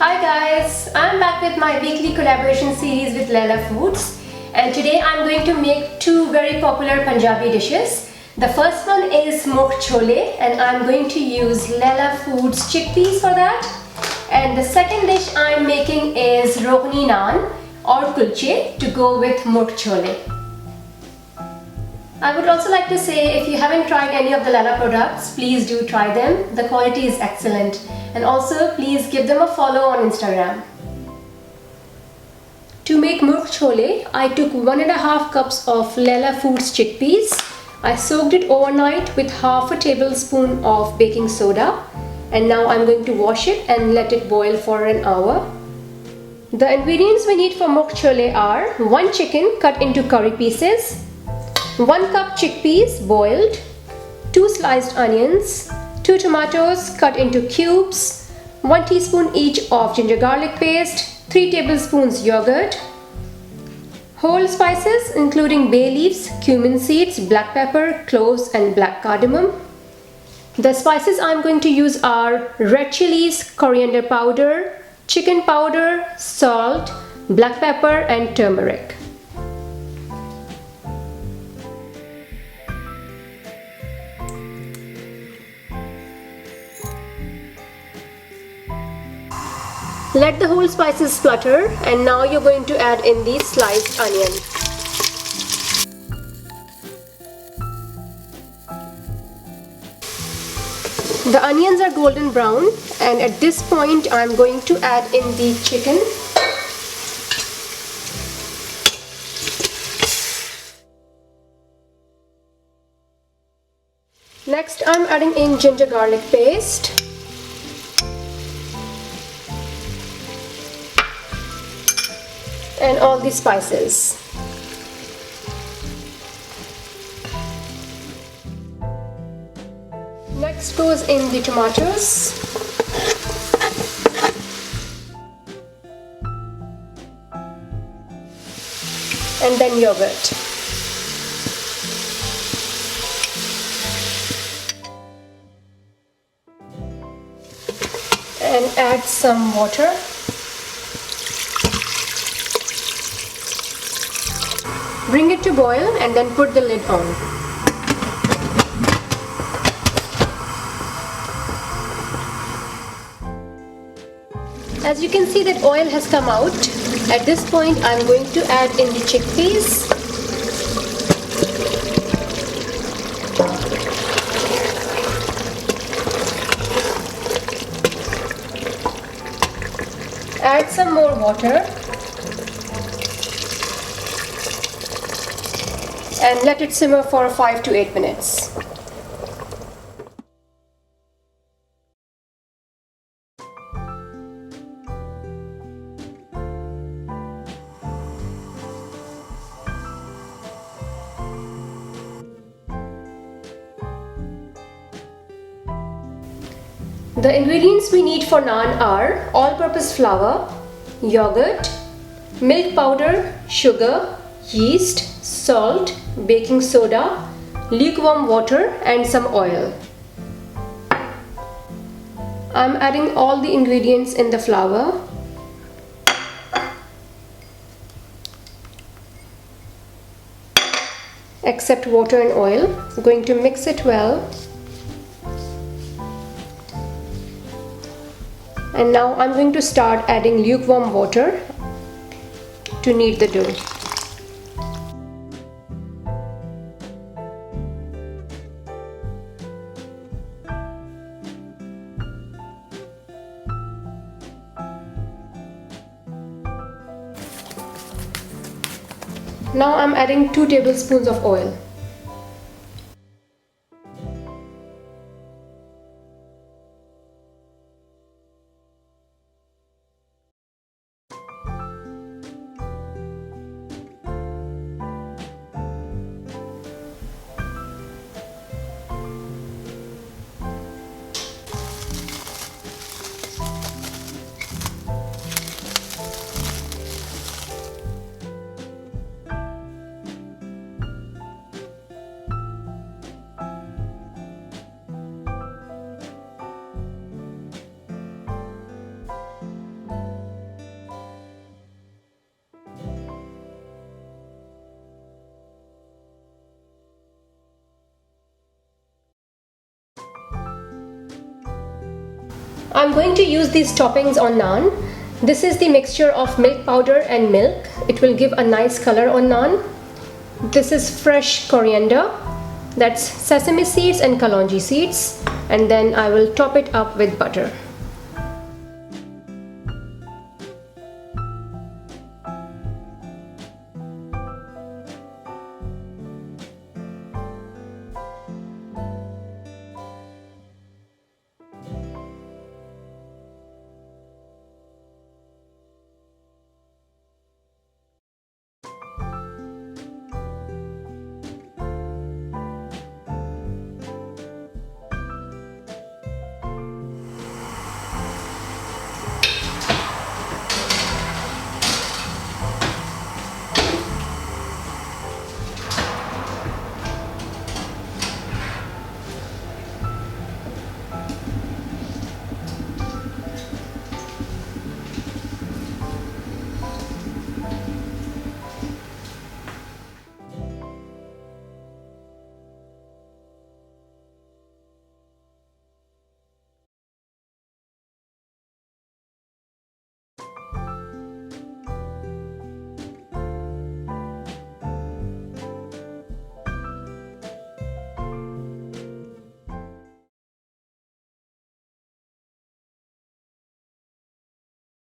Hi guys, I'm back with my weekly collaboration series with Laila Foods, and today I'm going to make two very popular Punjabi dishes. The first one is Murgh Choley and I'm going to use Laila Foods chickpeas for that. And the second dish I'm making is Roghni Naan or kulche to go with Murgh Choley. I would also like to say, if you haven't tried any of the Laila products, please do try them. The quality is excellent. And also, please give them a follow on Instagram. To make Murgh Choley, I took 1.5 cups of Laila Foods chickpeas. I soaked it overnight with half a tablespoon of baking soda. And now I'm going to wash it and let it boil for an hour. The ingredients we need for Murgh Choley are 1 chicken cut into curry pieces, 1 cup chickpeas boiled, 2 sliced onions, 2 tomatoes cut into cubes, 1 teaspoon each of ginger garlic paste, 3 tablespoons yogurt, whole spices including bay leaves, cumin seeds, black pepper, cloves and black cardamom. The spices I'm going to use are red chillies, coriander powder, chicken powder, salt, black pepper and turmeric. Let the whole spices splutter, and now you're going to add in the sliced onion. The onions are golden brown, and at this point I'm going to add in the chicken. Next I'm adding in ginger garlic paste. And all the spices. Next goes in the tomatoes. And then yogurt. And add some water. Bring it to boil and then put the lid on. As you can see that oil has come out. At this point I'm going to add in the chickpeas. Add some more water. And let it simmer for 5 to 8 minutes. The ingredients we need for naan are all-purpose flour, yogurt, milk powder, sugar, yeast, salt, baking soda, lukewarm water and some oil. I'm adding all the ingredients in the flour. Except water and oil. I'm going to mix it well. And now I'm going to start adding lukewarm water to knead the dough. Now I'm adding 2 tablespoons of oil. I'm going to use these toppings on naan. This is the mixture of milk powder and milk. It will give a nice color on naan. This is fresh coriander. That's sesame seeds and kalonji seeds. And then I will top it up with butter.